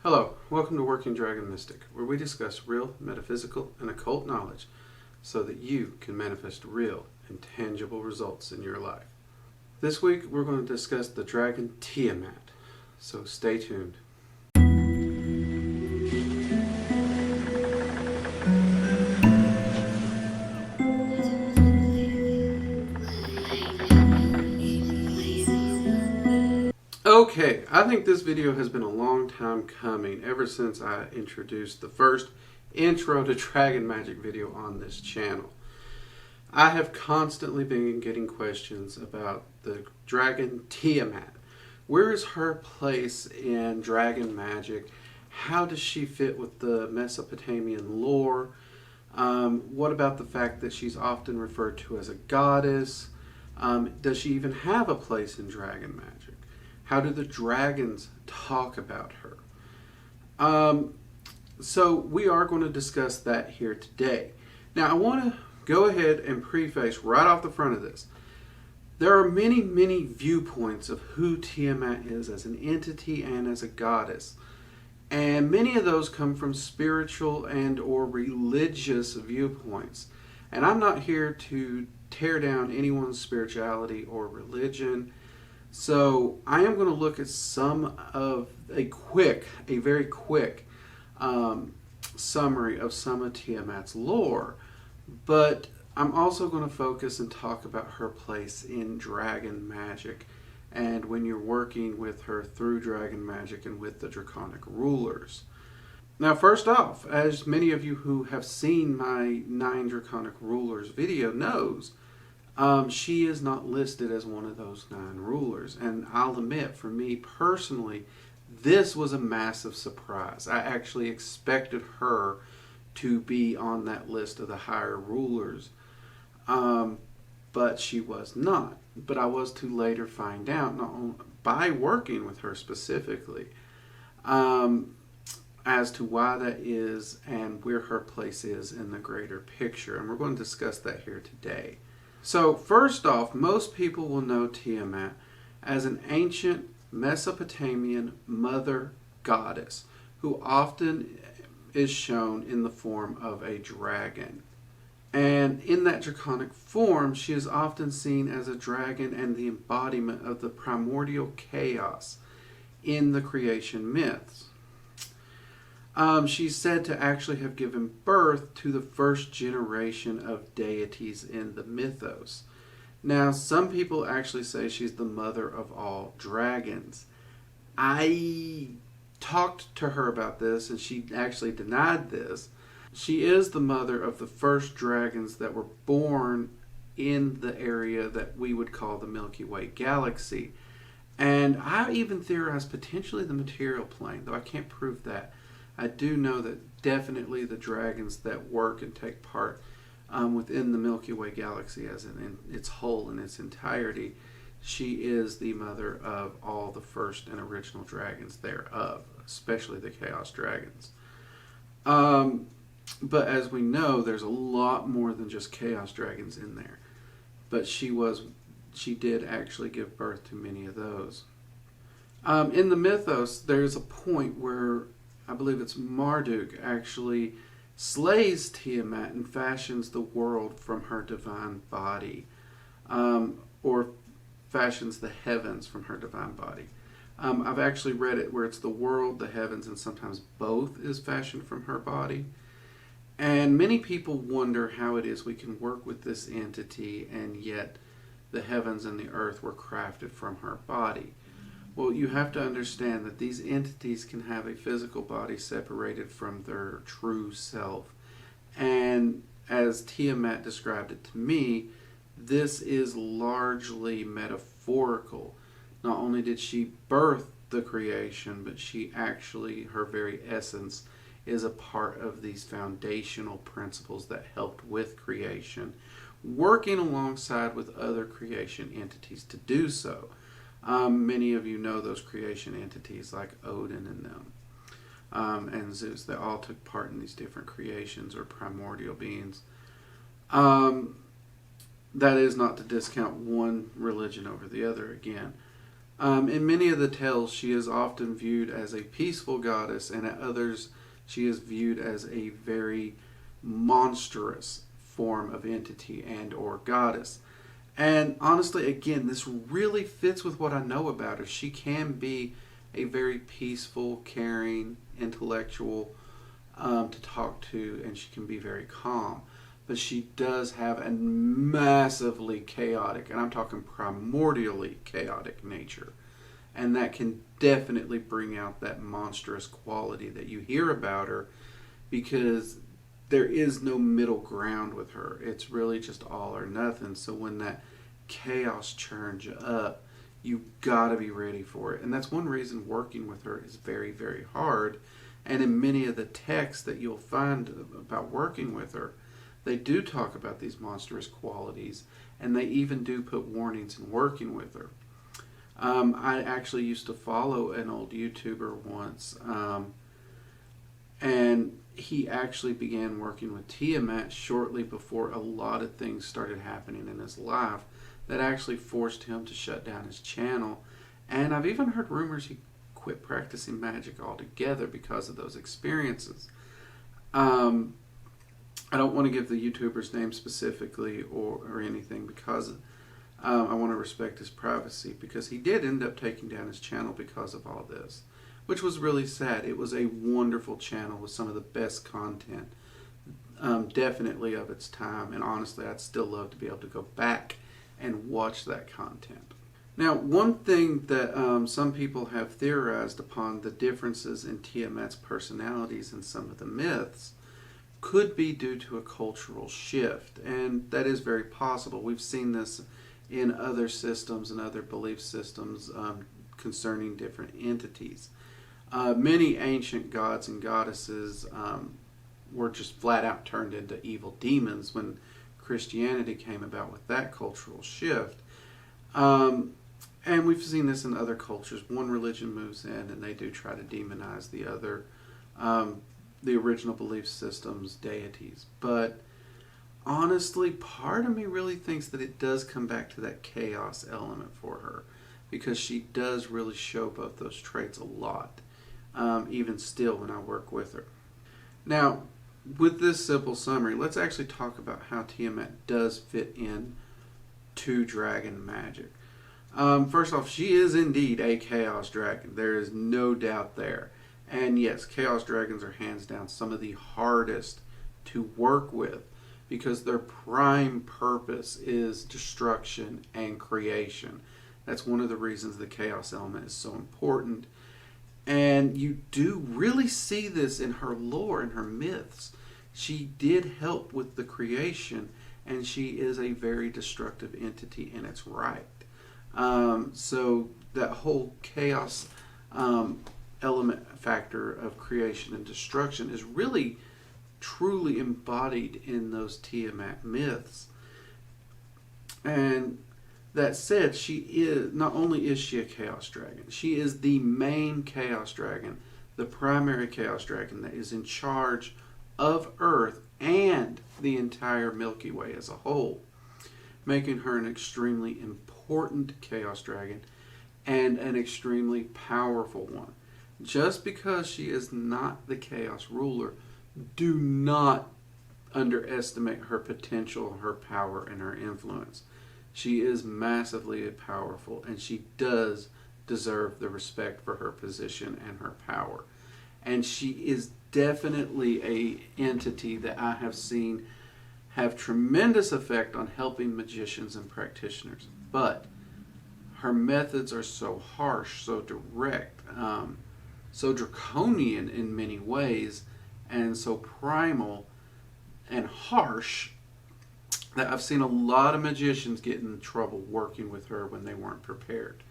Hello, welcome to Working Dragon Mystic, where we discuss real, metaphysical, and occult knowledge so that you can manifest real and tangible results in your life. This week we're going to discuss the dragon Tiamat, so stay tuned. Okay, I think this video has been a long time coming, ever since I introduced the first intro to Dragon Magick video on this channel. I have constantly been getting questions about the dragon Tiamat. Where is her place in Dragon Magick? How does she fit with the Mesopotamian lore? What about the fact that she's often referred to as a goddess? Does she even have a place in Dragon Magick? How do the dragons talk about her? So we are going to discuss that here today. Now I want to go ahead and preface right off the front of this. There are many viewpoints of who Tiamat is as an entity and as a goddess. And many of those come from spiritual and or religious viewpoints. And I'm not here to tear down anyone's spirituality or religion. So I am going to look at some of a very quick summary of some of Tiamat's lore, but I'm also going to focus and talk about her place in Dragon Magick and when you're working with her through Dragon Magick and with the draconic rulers. Now first off, as many of you who have seen my 9 draconic rulers video knows, she is not listed as one of those 9 rulers. And I'll admit, for me personally, this was a massive surprise. I actually expected her to be on that list of the higher rulers, but she was not. But I was to later find out, not only by working with her specifically, as to why that is and where her place is in the greater picture. And we're going to discuss that here today. So first off, most people will know Tiamat as an ancient Mesopotamian mother goddess who often is shown in the form of a dragon. And in that draconic form, she is often seen as a dragon and the embodiment of the primordial chaos in the creation myths. She's said to actually have given birth to the first generation of deities in the mythos. Now, some people actually say she's the mother of all dragons. I talked to her about this, and she actually denied this. She is the mother of the first dragons that were born in the area that we would call the Milky Way galaxy. And I even theorized potentially the material plane, though I can't prove that. I do know that definitely the dragons that work and take part within the Milky Way galaxy as in its whole, in its entirety, she is the mother of all the first and original dragons thereof, especially the Chaos Dragons. But as we know, there's a lot more than just Chaos Dragons in there. But she did actually give birth to many of those. In the mythos, there's a point where I believe it's Marduk actually slays Tiamat and fashions the world from her divine body, or fashions the heavens from her divine body. I've actually read it where it's the world, the heavens, and sometimes both is fashioned from her body. And many people wonder how it is we can work with this entity and yet the heavens and the earth were crafted from her body. Well, you have to understand that these entities can have a physical body separated from their true self. And as Tiamat described it to me, this is largely metaphorical. Not only did she birth the creation, but she actually, her very essence, is a part of these foundational principles that helped with creation, working alongside with other creation entities to do so. Many of you know those creation entities like Odin and them, and Zeus. They all took part in these different creations or primordial beings. That is not to discount one religion over the other again. In many of the tales, she is often viewed as a peaceful goddess, and at others, she is viewed as a very monstrous form of entity and or goddess. And honestly, again, this really fits with what I know about her. She can be a very peaceful, caring, intellectual to talk to, and she can be very calm. But she does have a massively chaotic, and I'm talking primordially chaotic nature. And that can definitely bring out that monstrous quality that you hear about her, because there is no middle ground with her. It's really just all or nothing. So when that chaos churns you up, you gotta be ready for it. And that's one reason working with her is very, very hard. And in many of the texts that you'll find about working with her, they do talk about these monstrous qualities, and they even do put warnings in working with her. I actually used to follow an old YouTuber once, and he actually began working with Tiamat shortly before a lot of things started happening in his life that actually forced him to shut down his channel. And I've even heard rumors he quit practicing magic altogether because of those experiences. I don't want to give the YouTuber's name specifically or anything, because I want to respect his privacy, because he did end up taking down his channel because of all this, which was really sad. It was a wonderful channel with some of the best content, definitely of its time, and honestly, I'd still love to be able to go back and watch that content. Now, one thing that some people have theorized upon the differences in Tiamat's personalities and some of the myths could be due to a cultural shift, and that is very possible. We've seen this in other systems and other belief systems concerning different entities. Many ancient gods and goddesses were just flat out turned into evil demons when Christianity came about with that cultural shift. And we've seen this in other cultures. One religion moves in and they do try to demonize the other, the original belief system's deities. But honestly, part of me really thinks that it does come back to that chaos element for her, because she does really show both those traits a lot, even still when I work with her. Now, with this simple summary, let's actually talk about how Tiamat does fit in to Dragon Magic. First off, she is indeed a Chaos Dragon. There is no doubt there. And yes, Chaos Dragons are hands down some of the hardest to work with, because their prime purpose is destruction and creation. That's one of the reasons the Chaos element is so important. And you do really see this in her lore and her myths. She did help with the creation, and she is a very destructive entity in its right. So that whole chaos element factor of creation and destruction is really truly embodied in those Tiamat myths. And that said, she is not only is she a Chaos Dragon, she is the main Chaos Dragon, the primary Chaos Dragon that is in charge of Earth and the entire Milky Way as a whole, making her an extremely important Chaos Dragon and an extremely powerful one. Just because she is not the Chaos ruler, do not underestimate her potential, her power, and her influence. She is massively powerful, and she does deserve the respect for her position and her power. And she is definitely an entity that I have seen have tremendous effect on helping magicians and practitioners. But her methods are so harsh, so direct, so draconian in many ways, and so primal and harsh that I've seen a lot of magicians get in trouble working with her when they weren't prepared.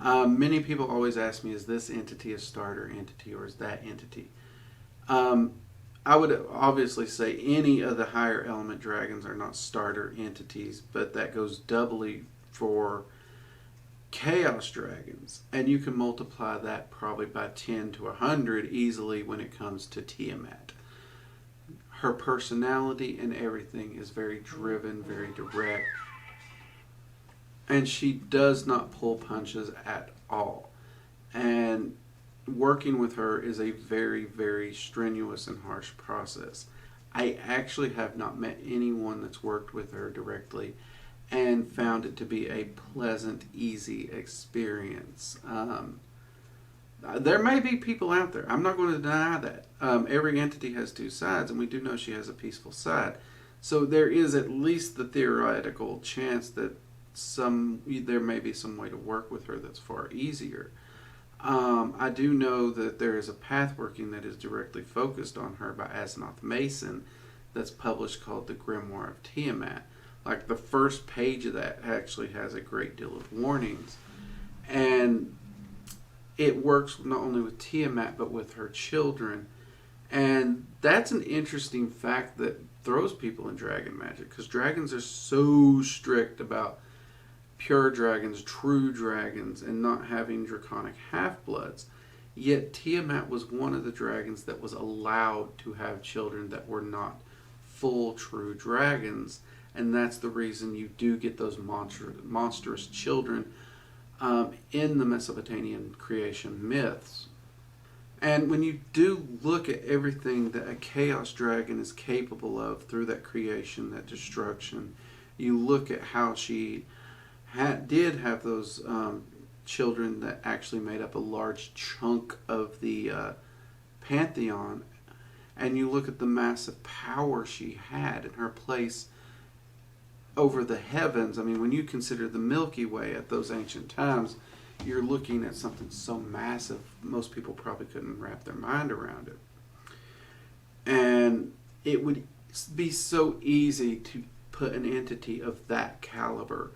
Many people always ask me, is this entity a starter entity or is that entity? I would obviously say any of the higher element dragons are not starter entities, but that goes doubly for Chaos Dragons. And you can multiply that probably by 10 to 100 easily when it comes to Tiamat. Her personality and everything is very driven, very direct. And she does not pull punches at all. And working with her is a very, very strenuous and harsh process. I actually have not met anyone that's worked with her directly and found it to be a pleasant, easy experience. There may be people out there. I'm not going to deny that. Every entity has two sides, and we do know she has a peaceful side. So there is at least the theoretical chance that there may be some way to work with her that's far easier. I do know that there is a path working that is directly focused on her by Asenath Mason that's published called The Grimoire of Tiamat. Like the first page of that actually has a great deal of warnings. And it works not only with Tiamat but with her children. And that's an interesting fact that throws people in Dragon Magick, because dragons are so strict about pure dragons, true dragons, and not having draconic half-bloods. Yet Tiamat was one of the dragons that was allowed to have children that were not full true dragons, and that's the reason you do get those monstrous children in the Mesopotamian creation myths. And when you do look at everything that a chaos dragon is capable of through that creation, that destruction, you look at how she did have those children that actually made up a large chunk of the pantheon, and you look at the massive power she had in her place over the heavens. I mean, when you consider the Milky Way at those ancient times, you're looking at something so massive, most people probably couldn't wrap their mind around it. And it would be so easy to put an entity of that caliber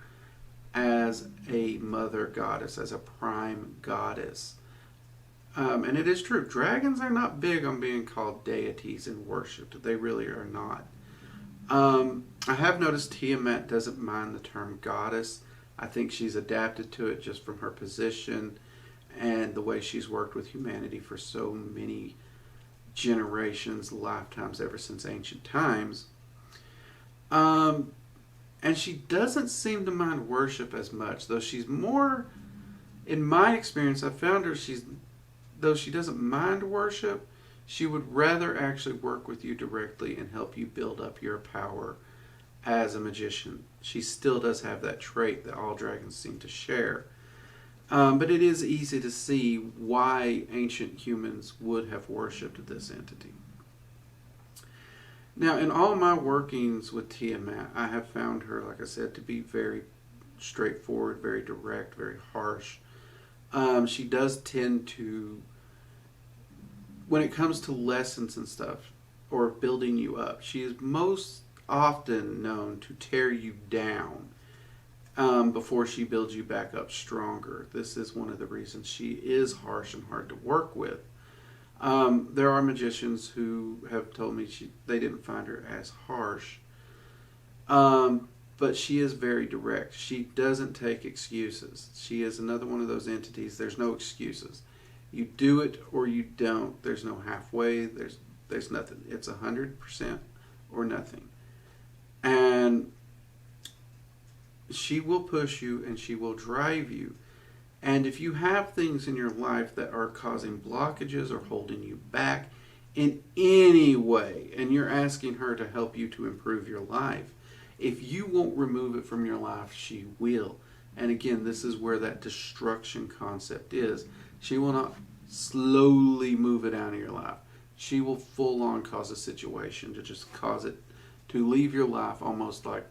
as a mother goddess, as a prime goddess. And it is true, dragons are not big on being called deities and worshipped. They really are not. I have noticed Tiamat doesn't mind the term goddess. I think she's adapted to it just from her position and the way she's worked with humanity for so many generations, lifetimes, ever since ancient times. And she doesn't seem to mind worship as much, though she's more, in my experience, I found her, though she doesn't mind worship, she would rather actually work with you directly and help you build up your power as a magician. She still does have that trait that all dragons seem to share. But it is easy to see why ancient humans would have worshipped this entity. Now, in all my workings with Tiamat, I have found her, like I said, to be very straightforward, very direct, very harsh. She does tend to, when it comes to lessons and stuff, or building you up, she is most often known to tear you down before she builds you back up stronger. This is one of the reasons she is harsh and hard to work with. There are magicians who have told me they didn't find her as harsh, but she is very direct. She doesn't take excuses. She is another one of those entities. There's no excuses. You do it or you don't. There's no halfway. There's nothing. It's 100% or nothing. And she will push you and she will drive you. And if you have things in your life that are causing blockages or holding you back in any way, and you're asking her to help you to improve your life, if you won't remove it from your life, she will. And again, this is where that destruction concept is. She will not slowly move it out of your life. She will full on cause a situation to just cause it to leave your life almost like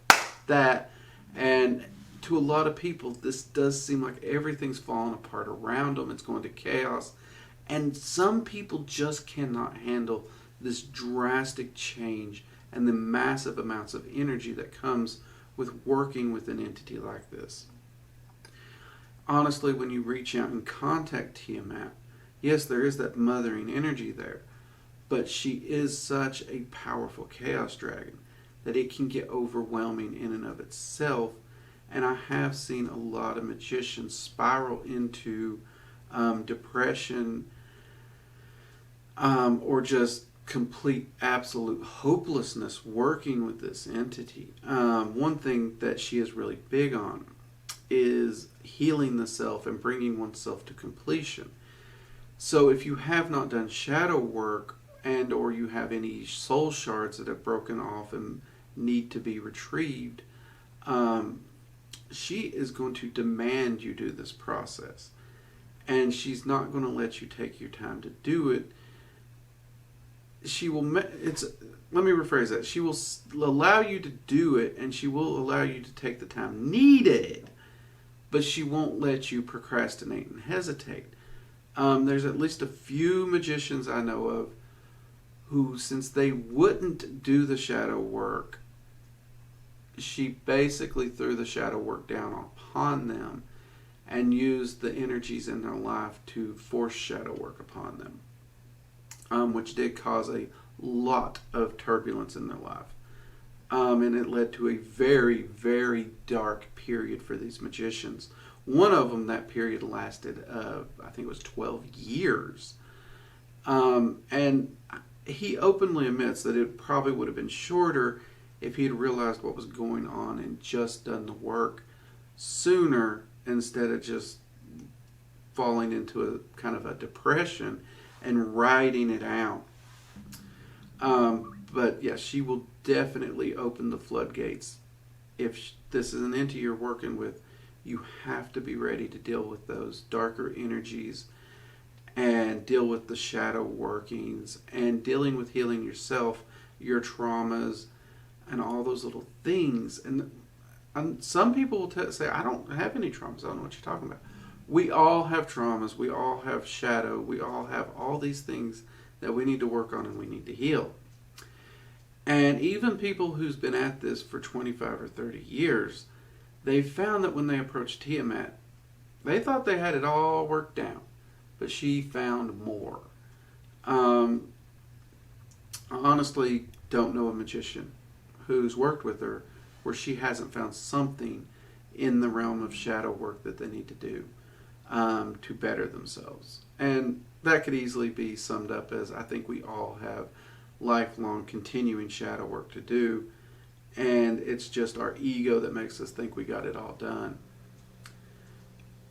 that. And to a lot of people, this does seem like everything's falling apart around them. It's going to chaos. And some people just cannot handle this drastic change and the massive amounts of energy that comes with working with an entity like this. Honestly, when you reach out and contact Tiamat, yes, there is that mothering energy there, but she is such a powerful chaos dragon that it can get overwhelming in and of itself. And I have seen a lot of magicians spiral into depression or just complete absolute hopelessness working with this entity. One thing that she is really big on is healing the self and bringing oneself to completion. So if you have not done shadow work, and or you have any soul shards that have broken off and need to be retrieved, she is going to demand you do this process. And she's not going to let you take your time to do it. She will, let me rephrase that. She will allow you to do it, and she will allow you to take the time needed, but she won't let you procrastinate and hesitate. There's at least a few magicians I know of who, since they wouldn't do the shadow work, she basically threw the shadow work down upon them and used the energies in their life to force shadow work upon them, which did cause a lot of turbulence in their life. And it led to a very, very dark period for these magicians. One of them, that period lasted, I think it was 12 years. And he openly admits that it probably would have been shorter if he had realized what was going on and just done the work sooner, instead of just falling into a kind of a depression and riding it out. But yeah, she will definitely open the floodgates. If this is an entity you're working with, you have to be ready to deal with those darker energies and deal with the shadow workings and dealing with healing yourself, your traumas, and all those little things. And some people will say, I don't have any traumas. I don't know what you're talking about. We all have traumas. We all have shadow. We all have all these things that we need to work on and we need to heal. And even people who's been at this for 25 or 30 years, they found that when they approached Tiamat, they thought they had it all worked out, but she found more. I honestly don't know a magician who's worked with her where she hasn't found something in the realm of shadow work that they need to do to better themselves. And that could easily be summed up as, I think we all have lifelong continuing shadow work to do, and it's just our ego that makes us think we got it all done.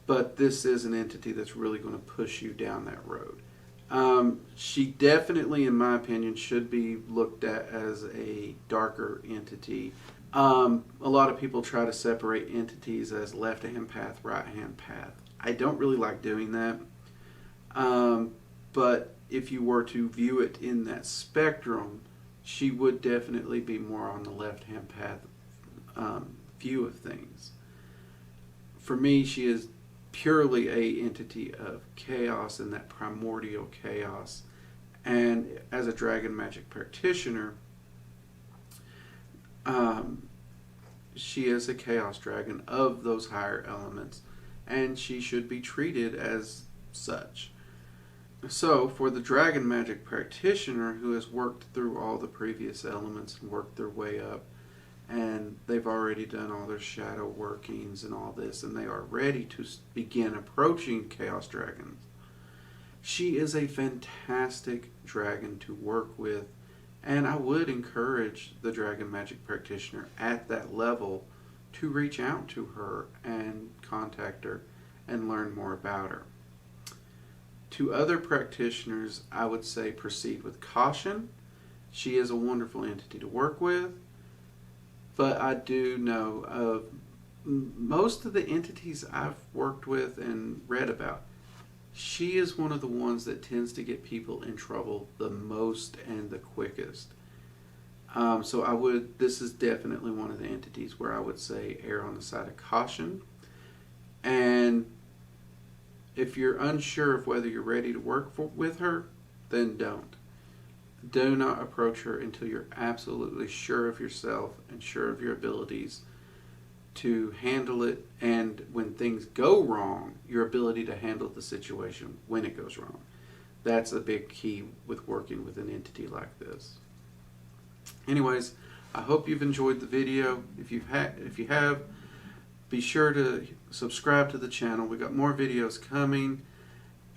But this is an entity that's really going to push you down that road. She definitely, in my opinion, should be looked at as a darker entity. A lot of people try to separate entities as left-hand path, right-hand path. I don't really like doing that. But if you were to view it in that spectrum, she would definitely be more on the left-hand path view of things. For me, she is purely a entity of chaos and that primordial chaos. And as a Dragon Magic practitioner, she is a chaos dragon of those higher elements, and she should be treated as such. So for the Dragon Magic practitioner who has worked through all the previous elements and worked their way up, and they've already done all their shadow workings and all this, and they are ready to begin approaching Chaos Dragons, she is a fantastic dragon to work with. And I would encourage the Dragon Magic practitioner at that level to reach out to her and contact her and learn more about her. To other practitioners, I would say proceed with caution. She is a wonderful entity to work with, but I do know of most of the entities I've worked with and read about, she is one of the ones that tends to get people in trouble the most and the quickest. So this is definitely one of the entities where I would say err on the side of caution. And if you're unsure of whether you're ready to work with her, then don't. Do not approach her until you're absolutely sure of yourself and sure of your abilities to handle it, and when things go wrong, your ability to handle the situation when it goes wrong. That's a big key with working with an entity like this. Anyways, I hope you've enjoyed the video. If you have, be sure to subscribe to the channel. We got more videos coming,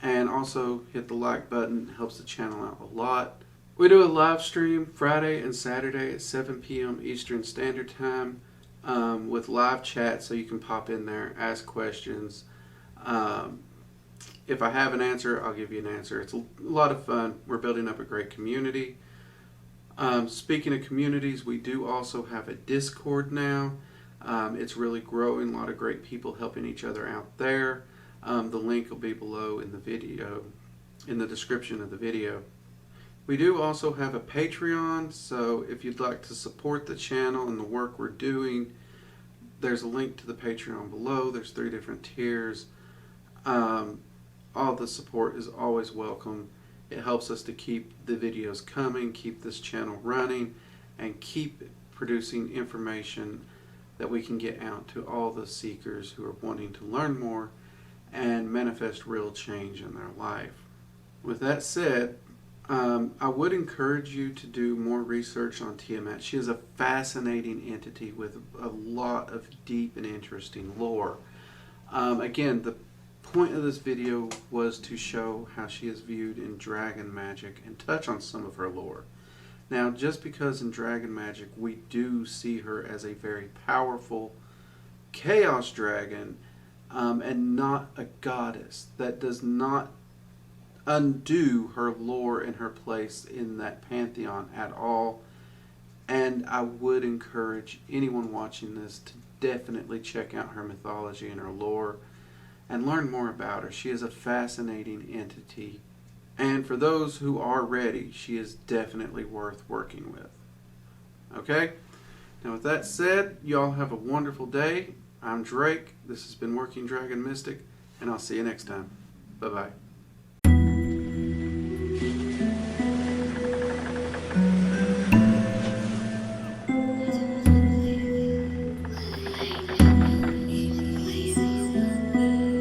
and also hit the like button. It helps the channel out a lot. We do a live stream Friday and Saturday at 7 p.m. Eastern Standard Time. with live chat, so you can pop in there, ask questions. If I have an answer, I'll give you an answer. It's a lot of fun. We're building up a great community. Speaking of communities, we do also have a Discord now. It's really growing. A lot of great people helping each other out there. The link will be below in the video, in the description of the video. We do also have a Patreon, so if you'd like to support the channel and the work we're doing, there's a link to the Patreon below. There's 3 different tiers. All the support is always welcome. It helps us to keep the videos coming, keep this channel running, and keep producing information that we can get out to all the seekers who are wanting to learn more and manifest real change in their life. With that said, I would encourage you to do more research on Tiamat. She is a fascinating entity with a lot of deep and interesting lore. Again, the point of this video was to show how she is viewed in Dragon Magick and touch on some of her lore. Now, just because in Dragon Magick we do see her as a very powerful chaos dragon and not a goddess, that does not undo her lore and her place in that pantheon at all. And I would encourage anyone watching this to definitely check out her mythology and her lore and learn more about her. She is a fascinating entity, and for those who are ready, she is definitely worth working with. Okay? Now with that said, y'all have a wonderful day. I'm Drake. This has been Working Dragon Mystic, and I'll see you next time. Bye-bye.